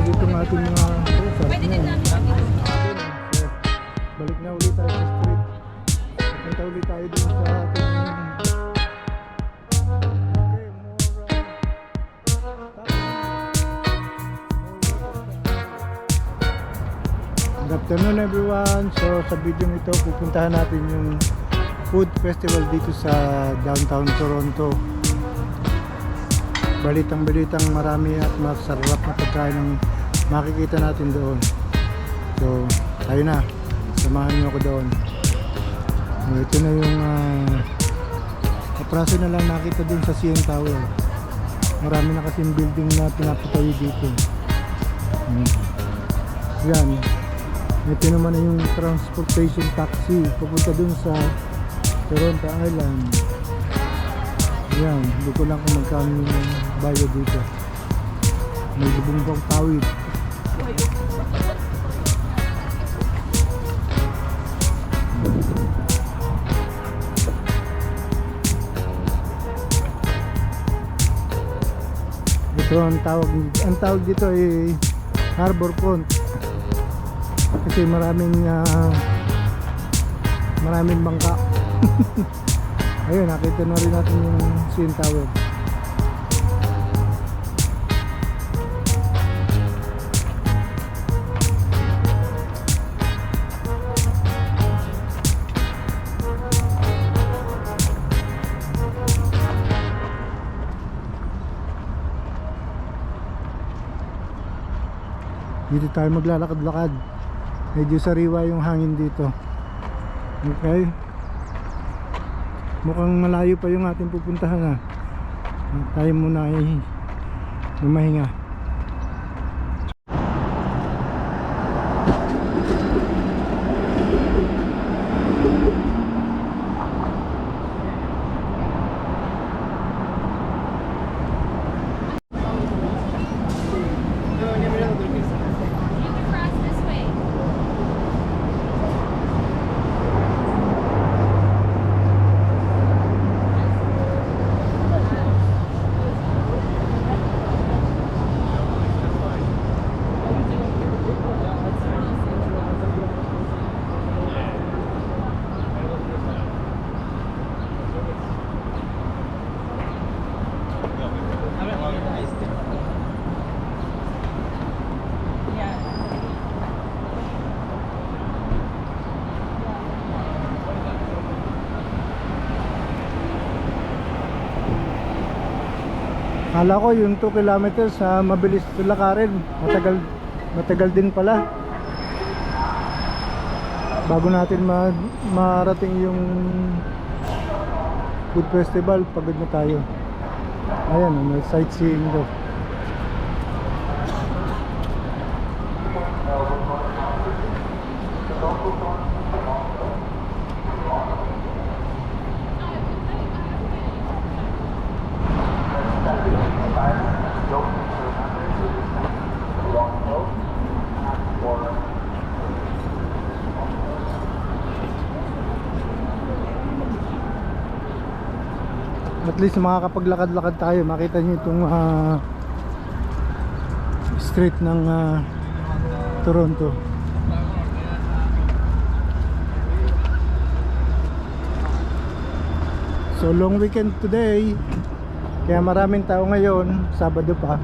dito ng ating mga sarap na. So, balik na ulit tayo sa street. Punta ulit tayo dun sa ating Good afternoon everyone. So sa video nito pupuntahan natin yung food festival dito sa downtown Toronto. Balitang marami at masarap na pagkain ang makikita natin doon. So tayo na, samahan niyo ako doon. Ito na yung kapraso na lang nakita doon sa CN Tower. Marami na kasing building na pinapatayo dito. Yan. Ito naman na yung transportation taxi papunta dun sa Toronto Island. Yan, hindi ko lang kung magkano yung bayad dito. May lubong pang tawid. Ito ang tawag dito ay Harbor Front. Kasi maraming bangka. Ayun, nakita na rin natin yung CN Tower. Dito tayo maglalakad-lakad. Medyo sariwa yung hangin dito. Okay. Mukhang malayo pa yung ating pupuntahan tayo muna ay lumahinga. Akala ko yung 2 kilometers mabilis lakarin. Matagal din pala. Bago natin marating yung food festival, pagod na tayo. Ayan, may sightseeing daw. At least makakapaglakad-lakad tayo. Makita nyo itong street ng Toronto. So long weekend today, kaya maraming tao ngayon. Sabado pa.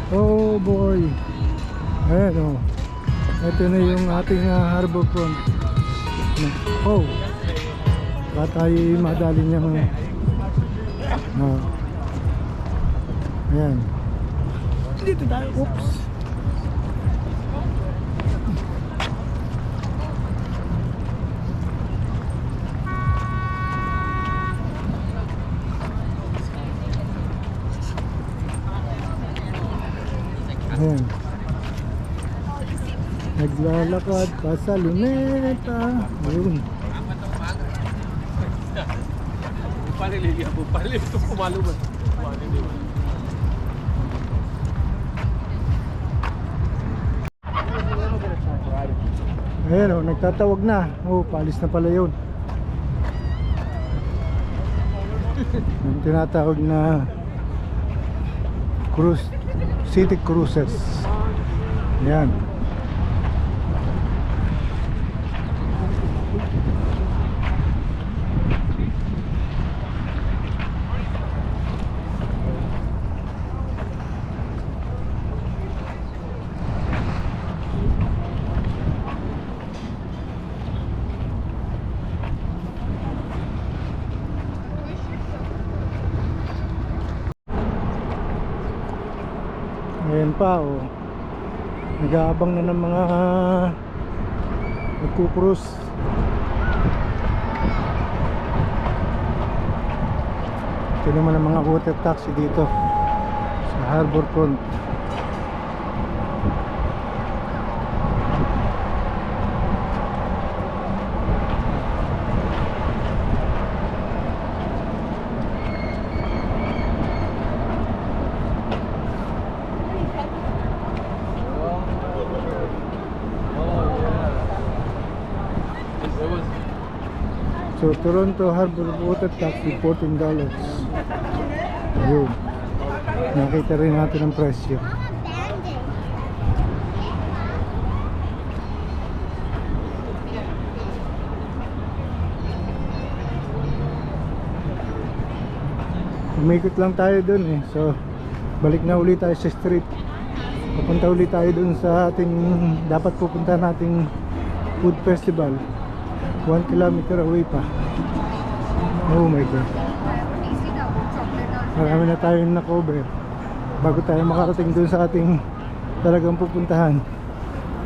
Oh boy. Ayan ito na yung ating harbor front. Oh, baka tayo madali niyang ayan. Dito tayo. Oops. Ayan. Naglalakad pa sa luneta. Ayun. Palilili ako. Palilili ito pumaluman. Ayan o, nagtatawag na. Oh, paalis na pala yun. Yung tinatawag na cruise, city cruises. Ayan. Ayan pa oh. Nag-aabang na ng mga nagkukrus. Ito naman ang mga water taxi dito sa Harbor Front. So Toronto Harbor Water Taxi $14. Ayun. Nakita rin natin ang presyo. Umikot lang tayo dun eh. So balik na ulit tayo sa street. Pupunta ulit tayo dun sa ating dapat pupunta nating food festival. 1 kilometer away pa. Oh my god. Marami na tayong na-cover bago tayo makarating dun sa ating talagang pupuntahan.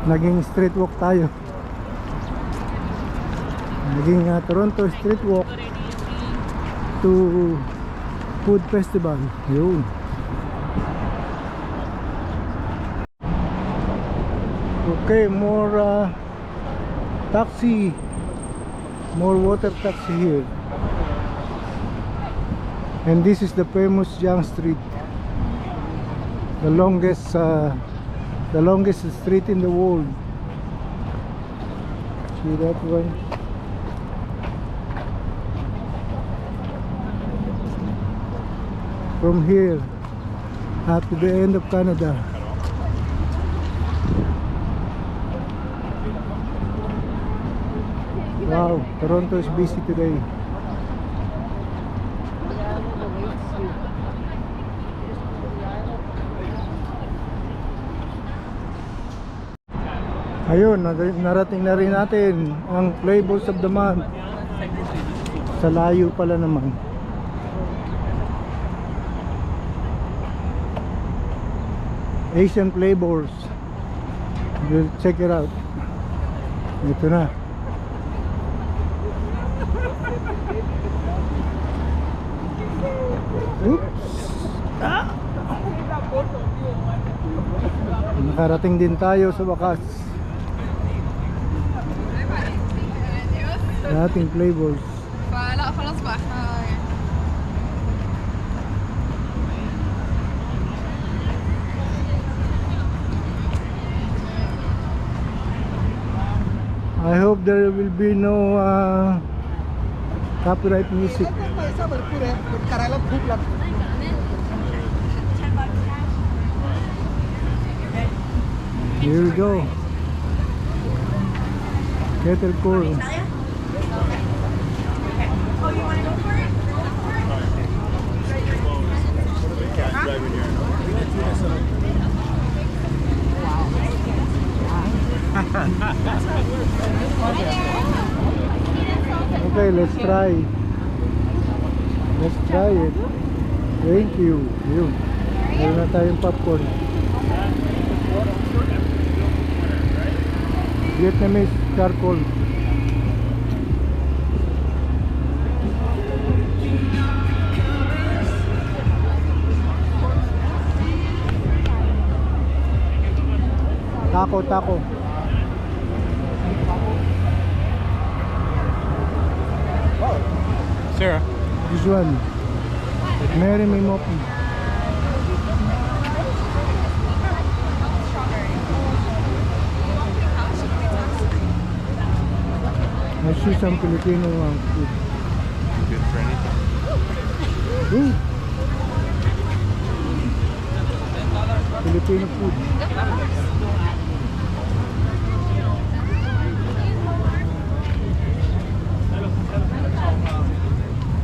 Naging street walk tayo. Naging Toronto street walk to food festival. Yun. Okay, more taxi. More water taxi here. And this is the famous Yonge Street, the longest street in the world. See that one? From here up to the end of Canada. Wow, Toronto is busy today. Ayun, narating na rin natin ang Flavors of the Month. Sa layo pala naman. Asian Flavors. We'll check it out. Ito na. Oops. Ah. Nakarating din tayo sa wakas. Ating Flavors. فلا خلاص بقى I hope there will be no copyright music. Here we go. Kettle corn. Okay, let's try. Let's try it. Thank you. Yun. Meron na tayong popcorn. Vietnamese charcoal. Taco. Sir, This one. Mary May Mopi. I see some Filipino food. good for anything. Ooh. Filipino food.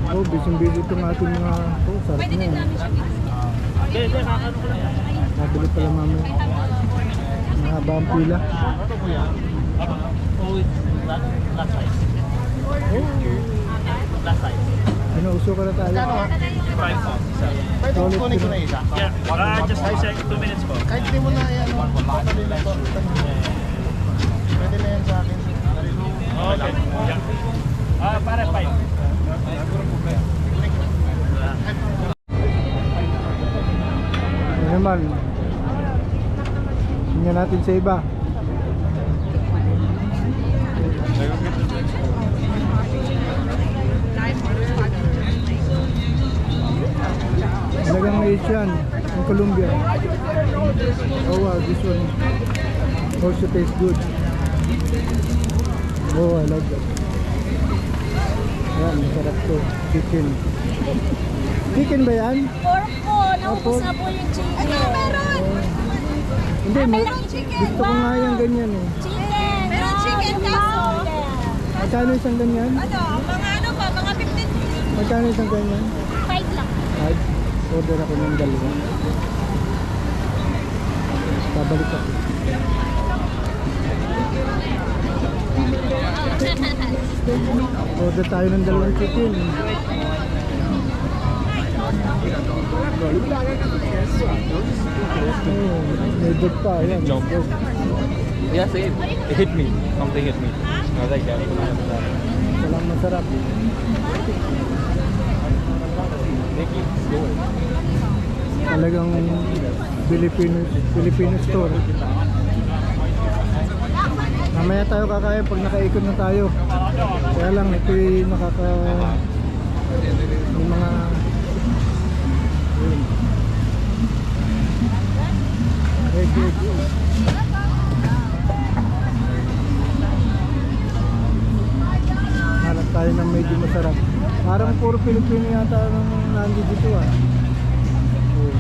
Oh, busy itong ating mga sarap na yan. Nabili pala mamaya. Mahaba ang pila. Pinauso ka na tayo. Pwede mo kunin ko na isa. Just 2 minutes po. Kahit di mo na yan, pwede na yan sa akin. Okay. Yeah. Para 5. Ano naman? Tingnan natin sa iba. Talagang Asian in Colombia. Oh wow, this one also tastes good. Oh, I love that. Yan, masarap to. Chicken. Chicken ba yan? Pork po, naubos pork. na po yung chicken. Ano, meron? Hindi, Merong chicken. gusto ko nga yung ganyan eh. Chicken. Meron chicken kaso. Magkano isang ganyan? Ano, mga 15. Magkano isang ganyan? 5 lang. Five. Order ako ng dalawa. Babalik ako. Order tayo ng dalawang chicken. Oh, may dog pa. Ayan, Jump. dog. Yeah, same. It hit me. Something hit me. I was like that. Walang masarap. Talagang Filipino store. Mamaya tayo kakain pag nakaikot na tayo. Kaya lang ito'y may mga yun. Egg. Hanap tayo ng medyo masarap. Parang puro Pilipino yata ang nandito dito ah. Oh.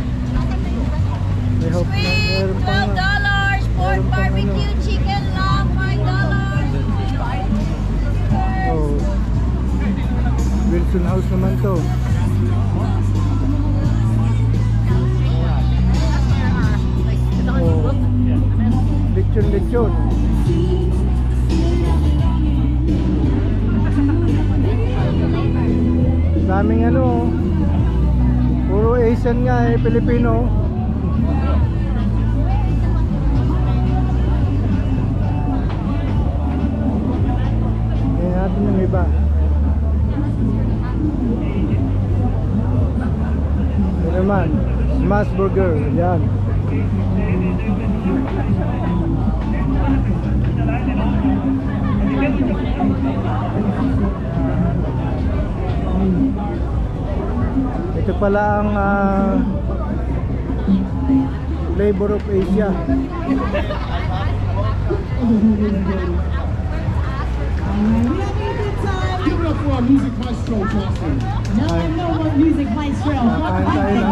I hope na meron pang $12. Pork Meron pang barbecue chicken long, $5. Oh. Wilson House naman to. Oh. Lechon. Daming ano, puro Asian nga eh, Pilipino. Kaya natin yung iba. Ito naman, smash burger, yan. Ito pala ang flavor of Asia. Give it up for our music maestro, Johnson. Now I know what music maestro. Kakain tayo ng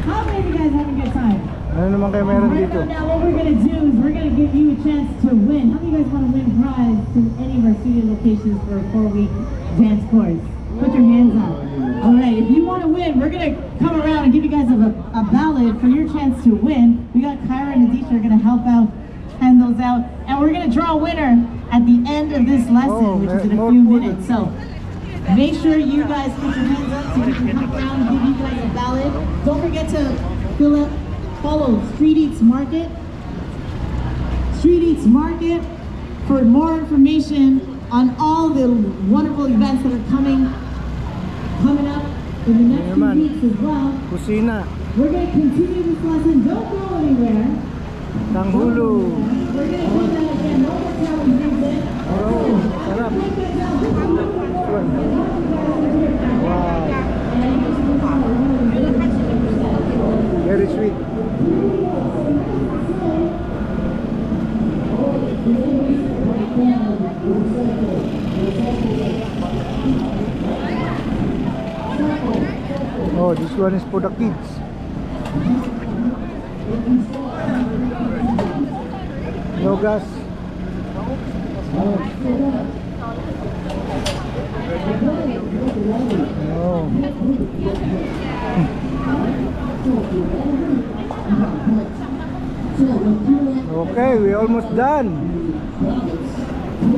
How many of you guys having a good time? ano naman kayo meron Right dito? now, what we're gonna do is we're gonna give you a chance to win. How many of you guys want to win prize to any of our studio locations for a 4-week dance course? Put your hands up. All right, if you want to win, we're gonna come around and give you guys a ballot for your chance to win. We got Kyra and Adisha are gonna help out, hand those out, and we're gonna draw a winner at the end of this lesson, which is in a more few food. minutes. So make sure you guys put your hands up so we can come around and give you guys a ballot. Don't forget to follow Street Eats Market. Street Eats Market for more information on all the wonderful events that are coming up. in the next Naman. 2 weeks as well. Kusina, We're going to continue this lesson. Don't go anywhere. Tanghulo. We're going to do that again. One more time with music. Oh, sarap. Wow. Very sweet. Oh, this one is for the kids. No gas. No. Okay, we almost done.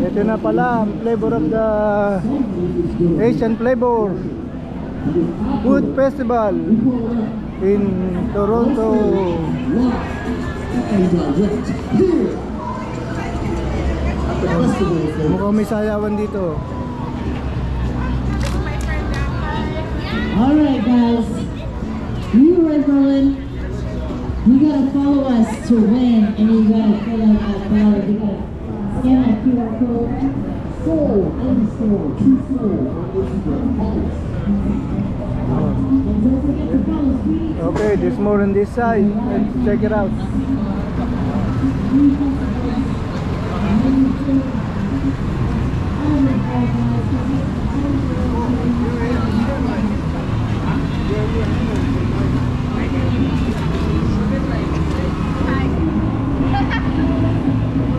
Ito na pala ang flavor of the Asian Flavor Food Festival in Toronto. Mukhang may sayawan dito. Alright guys, you are going, you gotta follow us to win, and you gotta fill out that ballot. You gotta scan that QR code. And don't forget to follow Sweetie. Okay, there's more on this side. Let's check it out.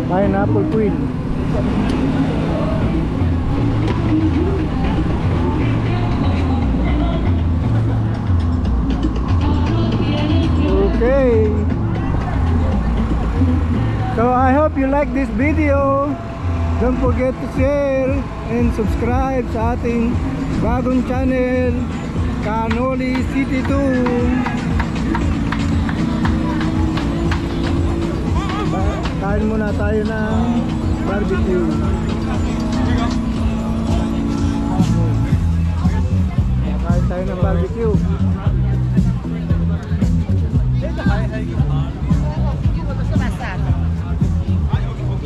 Pineapple Queen. Okay. So I hope you like this video. Don't forget to share and subscribe sa ating bagong channel, Canoli City 2. Kain muna tayo ng barbecue. Kain tayo ng barbecue.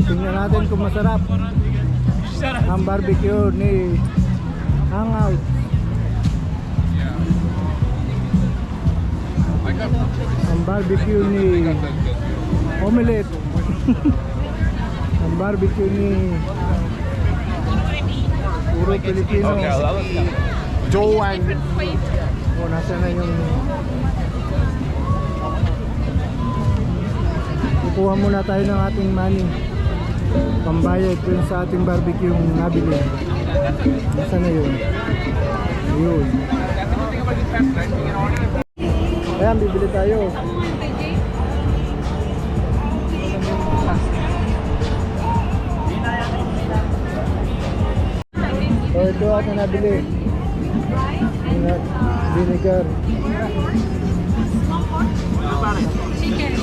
Tingnan natin kung masarap ang barbecue ni Hangout. Ang barbecue ni Omelette. Ang barbecue ni puro Pilipino. Joan. O, nasa na yung kukuha muna tayo ng ating money pambayad dun sa ating barbecue yung nabili. Nasa na yun? Yun. Ayan, bibili tayo. So ito ating nabili. Vinegar. Chicken.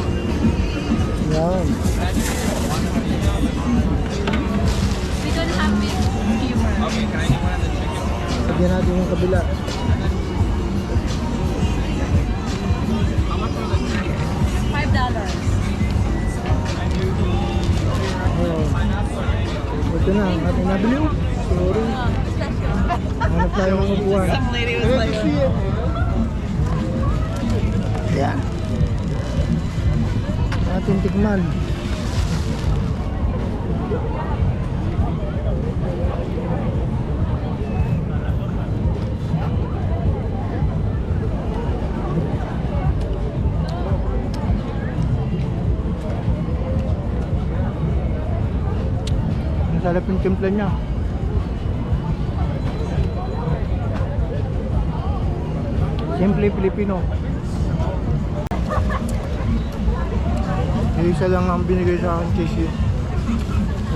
Yan. We don't have it. Lagyan natin yung kabila. Oh. Ito na ang ating nabili. Sorry. Hanap tayo ng upuan. Yan. Ating tikman. Sarap yung timpla niya. Simple Filipino. Isa lang ang binigay sa akin tissue.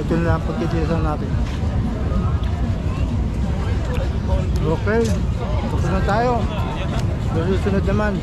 Ito na lang pagkitisan natin. Okay. Tapos na tayo. Susunod naman.